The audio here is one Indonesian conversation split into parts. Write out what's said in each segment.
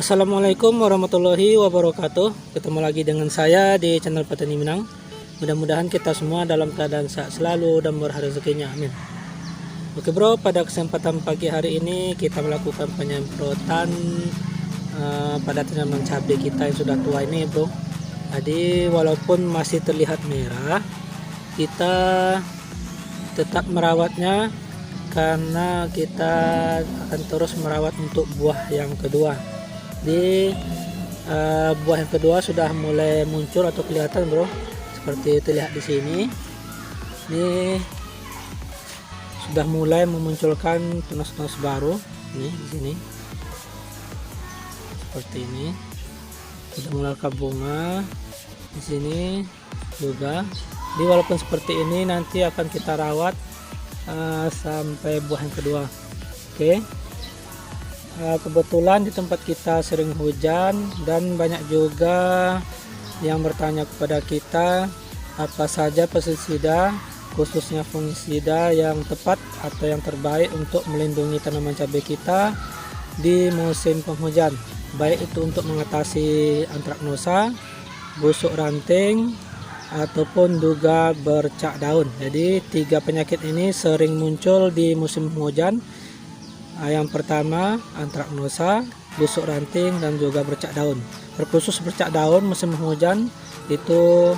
Assalamualaikum warahmatullahi wabarakatuh. Ketemu lagi dengan saya di channel Petani Minang. Mudah-mudahan kita semua dalam keadaan sehat selalu dan murah rezekinya, amin. Oke bro, pada kesempatan pagi hari ini kita melakukan penyemprotan pada tanaman cabai kita yang sudah tua ini bro. Jadi walaupun masih terlihat merah, kita tetap merawatnya karena kita akan terus merawat untuk buah yang kedua. Di buah yang kedua sudah mulai muncul atau kelihatan bro, seperti terlihat di sini. Ini sudah mulai memunculkan tunas-tunas baru nih di sini, seperti ini. Sudah mulai ke bunga di sini juga. Jadi walaupun seperti ini nanti akan kita rawat sampai buah yang kedua. Oke. Kebetulan di tempat kita sering hujan dan banyak juga yang bertanya kepada kita apa saja pestisida khususnya fungisida yang tepat atau yang terbaik untuk melindungi tanaman cabai kita di musim penghujan, baik itu untuk mengatasi antraknosa, busuk ranting ataupun juga bercak daun. Jadi tiga penyakit ini sering muncul di musim penghujan. Yang pertama antraknosa, busuk ranting, dan juga bercak daun. Terkhusus bercak daun musim hujan itu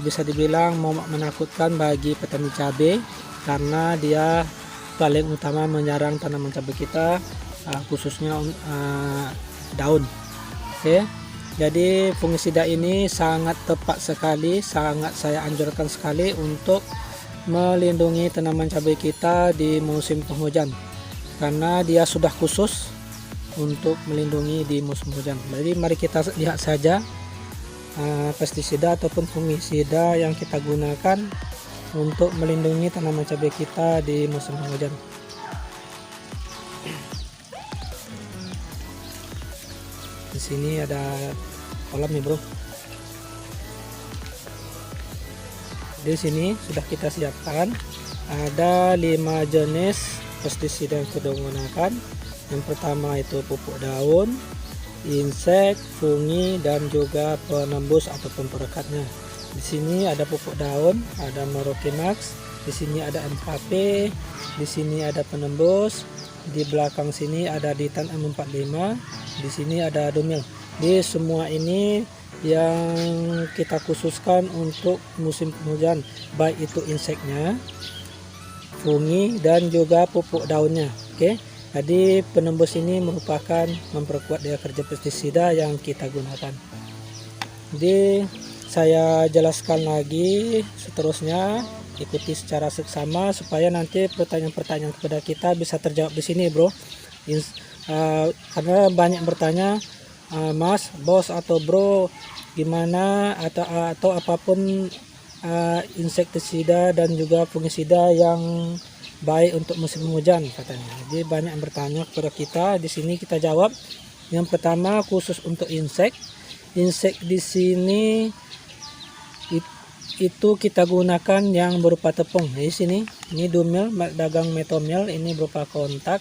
bisa dibilang menakutkan bagi petani cabai karena dia paling utama menyerang tanaman cabai kita, khususnya daun. Oke. Jadi fungisida ini sangat tepat sekali, sangat saya anjurkan sekali untuk melindungi tanaman cabai kita di musim penghujan, karena dia sudah khusus untuk melindungi di musim hujan. Jadi mari kita lihat saja pestisida ataupun fungisida yang kita gunakan untuk melindungi tanaman cabai kita di musim hujan. Di sini ada kolam nih bro. Di sini sudah kita siapkan ada 5 jenis pestisida yang kita gunakan. Yang pertama itu pupuk daun, insek, fungi, dan juga penembus ataupun perekatnya. Di sini ada pupuk daun, ada Merokinax, di sini ada MKP, di sini ada penembus, di belakang sini ada Ditan M45, di sini ada Dumil. Di semua ini yang kita khususkan untuk musim penghujan, baik itu inseknya, fungi, dan juga pupuk daunnya. Oke. Jadi penembus ini merupakan memperkuat daya kerja pestisida yang kita gunakan. Jadi saya jelaskan lagi seterusnya, ikuti secara seksama supaya nanti pertanyaan-pertanyaan kepada kita bisa terjawab di sini bro. Karena banyak bertanya, mas, bos, atau bro, gimana atau apapun insektisida dan juga fungisida yang baik untuk musim hujan katanya. Jadi banyak yang bertanya kepada kita, di sini kita jawab. Yang pertama khusus untuk insek. Insek di sini itu kita gunakan yang berupa tepung. Di sini ini Dumil dagang metomil, ini berupa kontak.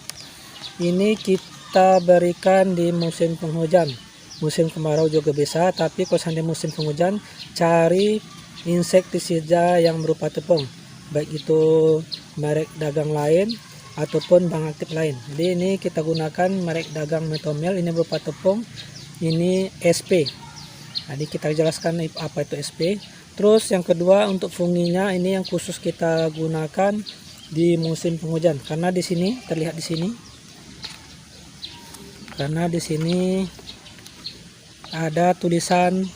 Ini kita berikan di musim penghujan. Musim kemarau juga bisa, tapi kalau seandainya musim penghujan cari insektisida yang berupa tepung, baik itu merek dagang lain ataupun bank aktif lain. Jadi ini kita gunakan merek dagang metomil, ini berupa tepung, ini SP. Jadi kita jelaskan apa itu SP. Terus yang kedua untuk funginya, ini yang khusus kita gunakan di musim penghujan, karena di sini terlihat di sini, karena di sini ada tulisan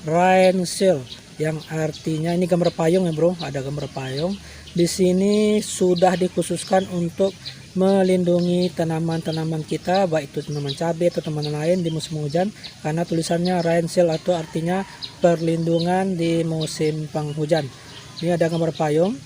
rain seal, yang artinya ini gambar payung ya bro, ada gambar payung. Di sini sudah dikhususkan untuk melindungi tanaman-tanaman kita, baik itu tanaman cabai atau tanaman lain di musim hujan, karena tulisannya rain seal atau artinya perlindungan di musim penghujan. Ini ada gambar payung.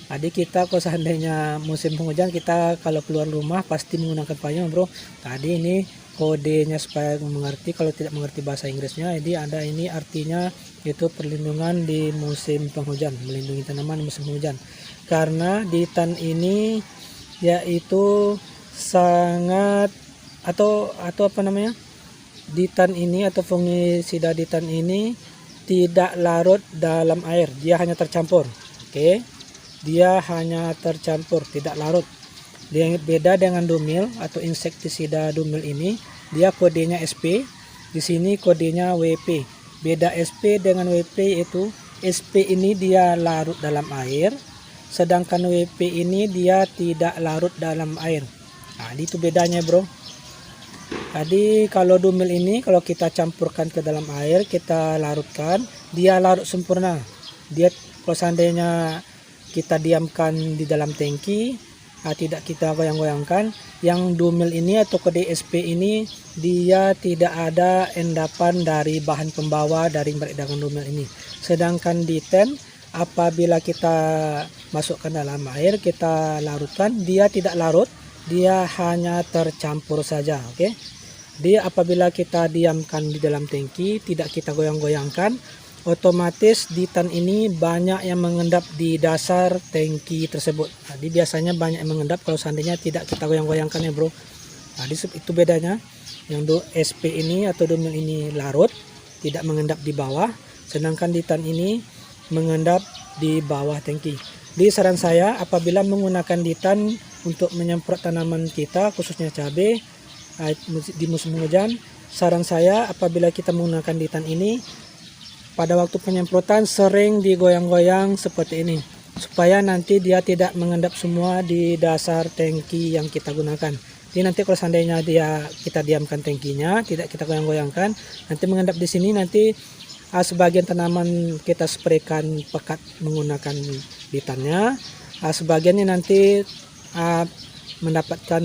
Jadi kita kalau seandainya musim penghujan, kita kalau keluar rumah pasti menggunakan payung bro. Tadi ini kodenya supaya mengerti, kalau tidak mengerti bahasa Inggrisnya, jadi ada ini artinya itu perlindungan di musim penghujan, melindungi tanaman di musim hujan. Karena Ditan ini yaitu sangat atau apa namanya, ditan ini atau fungisida ditan ini tidak larut dalam air, dia hanya tercampur. Oke, dia hanya tercampur, tidak larut. Dia beda dengan dumil atau insektisida dumil ini, dia kodenya SP, di sini kodenya WP. Beda SP dengan WP itu, SP ini dia larut dalam air, sedangkan WP ini dia tidak larut dalam air. Nah, itu bedanya, bro. Jadi kalau dumil ini kalau kita campurkan ke dalam air, kita larutkan, dia larut sempurna. Dia kalau seandainya kita diamkan di dalam tangki, tidak kita goyang-goyangkan, yang dumil ini atau kode SP ini dia tidak ada endapan dari bahan pembawa dari dengan dumil ini. Sedangkan ditan apabila kita masukkan dalam air, kita larutkan, dia tidak larut, dia hanya tercampur saja. Oke. Dia apabila kita diamkan di dalam tangki, tidak kita goyang-goyangkan, otomatis ditan ini banyak yang mengendap di dasar tangki tersebut. Jadi biasanya banyak yang mengendap kalau seandainya tidak kita goyang-goyangkan ya, bro. Nah, itu bedanya. Yang SP ini atau dumil ini larut, tidak mengendap di bawah, sedangkan ditan ini mengendap di bawah tangki. Di saran saya apabila menggunakan ditan untuk menyemprot tanaman kita, khususnya cabai di musim penghujan, saran saya apabila kita menggunakan ditan ini, pada waktu penyemprotan sering digoyang-goyang seperti ini, supaya nanti dia tidak mengendap semua di dasar tangki yang kita gunakan. Jadi nanti kalau seandainya kita diamkan tangkinya, tidak kita goyang-goyangkan, nanti mengendap di sini, nanti sebagian tanaman kita spraykan pekat menggunakan ditannya, sebagiannya nanti mendapatkan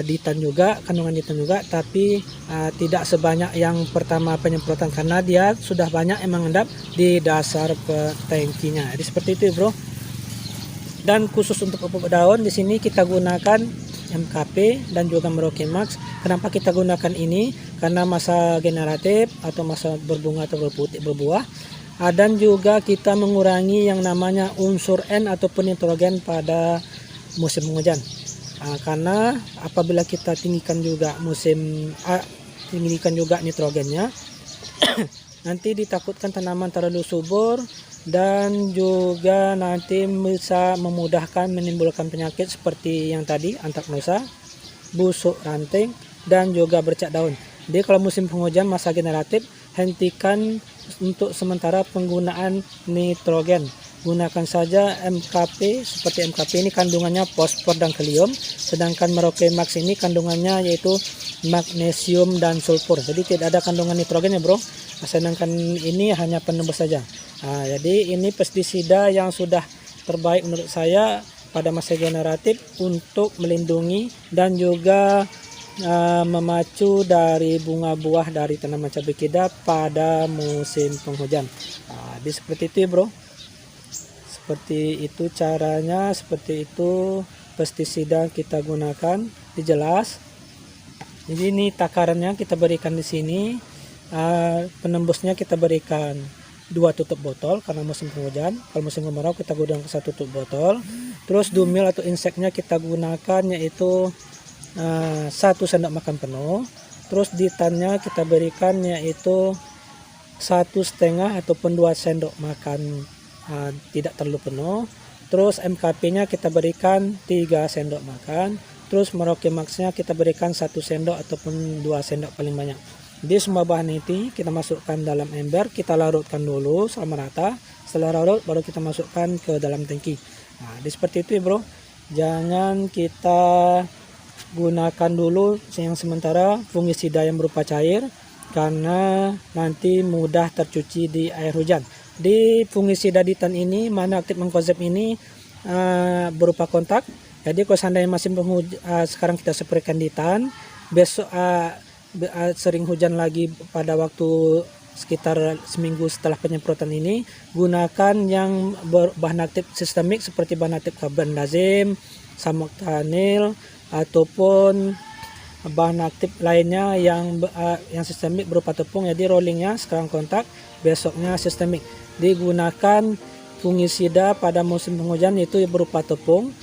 ditan juga, kandungan ditan juga, tapi tidak sebanyak yang pertama penyemprotan karena dia sudah banyak yang mengendap di dasar tangkinya. Jadi seperti itu, bro. Dan khusus untuk pupuk daun di sini kita gunakan MKP dan juga Merauke Max. Kenapa kita gunakan ini? Karena masa generatif atau masa berbunga atau berbuah. Dan juga kita mengurangi yang namanya unsur N ataupun nitrogen pada musim penghujan. Karena apabila kita tinggikan juga tinggikan juga nitrogennya, nanti ditakutkan tanaman terlalu subur dan juga nanti bisa memudahkan menimbulkan penyakit seperti yang tadi, antraknosa, busuk ranting, dan juga bercak daun. Jadi kalau musim penghujan masa generatif, hentikan untuk sementara penggunaan nitrogen. Gunakan saja MKP, seperti MKP ini kandungannya fosfor dan kalium, sedangkan Merauke Max ini kandungannya yaitu magnesium dan sulfur. Jadi tidak ada kandungan nitrogen ya, bro. Sedangkan ini hanya penembus saja. Jadi ini pestisida yang sudah terbaik menurut saya pada masa generatif untuk melindungi dan juga memacu dari bunga buah dari tanaman cabai kita pada musim penghujan. Jadi seperti itu ya, bro. Seperti itu caranya, seperti itu pestisida kita gunakan, dijelas. Jadi ini takarannya kita berikan di sini. Penembusnya kita berikan 2 tutup botol karena musim penghujan. Kalau musim kemarau kita gunakan 1 tutup botol. Terus dumil atau inseknya kita gunakan yaitu 1 sendok makan penuh. Terus ditannya kita berikan yaitu 1,5 ataupun 2 sendok makan, tidak terlalu penuh. Terus MKP-nya kita berikan 3 sendok makan. Terus Merauke Max-nya kita berikan 1 sendok ataupun 2 sendok paling banyak. Jadi semua bahan ini kita masukkan dalam ember, kita larutkan dulu sama rata. Setelah larut baru kita masukkan ke dalam tangki. Jadi seperti itu ya, bro. Jangan kita gunakan dulu yang sementara fungisida yang berupa cair karena nanti mudah tercuci di air hujan. Di fungisida ditan ini, mana aktif mengkonsep ini berupa kontak. Jadi kalau seandainya masih sekarang kita spraykan ditan, besok sering hujan lagi pada waktu sekitar seminggu setelah penyemprotan ini, gunakan yang berbahan aktif sistemik seperti bahan aktif carbendazim, samoktanil, ataupun bahan aktif lainnya yang sistemik berupa tepung. Jadi rollingnya sekarang kontak, besoknya sistemik. Digunakan fungisida pada musim penghujan itu berupa tepung.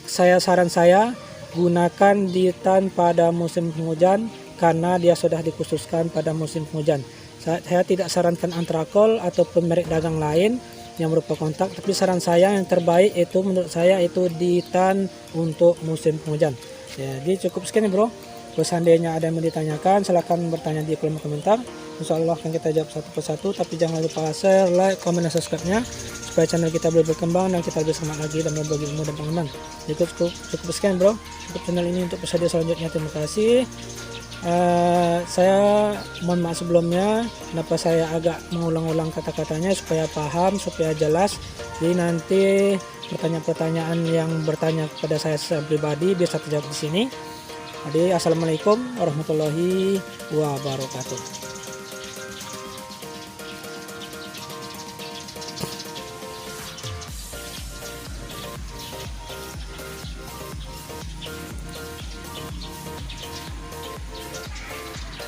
Saran saya gunakan ditan pada musim penghujan karena dia sudah dikhususkan pada musim penghujan. Saya tidak sarankan Antrakol ataupun merek dagang lain yang berupa kontak, tapi saran saya yang terbaik itu menurut saya itu ditan untuk musim penghujan. Jadi cukup sekian ya bro. Kalau seandainya ada yang mau ditanyakan, silahkan bertanya di kolom komentar. Insya Allah akan kita jawab satu persatu. Tapi jangan lupa share, like, komen, dan subscribe-nya supaya channel kita boleh berkembang dan kita lebih semangat lagi dan berbagi ilmu dan pengalaman. Jadi cukup sekian bro untuk channel ini. Untuk episode selanjutnya, terima kasih. Saya mohon maaf sebelumnya kenapa saya agak mengulang-ulang kata-katanya supaya paham, supaya jelas. Jadi nanti pertanyaan-pertanyaan yang bertanya kepada saya pribadi bisa terjawab di sini. Jadi assalamualaikum warahmatullahi wabarakatuh.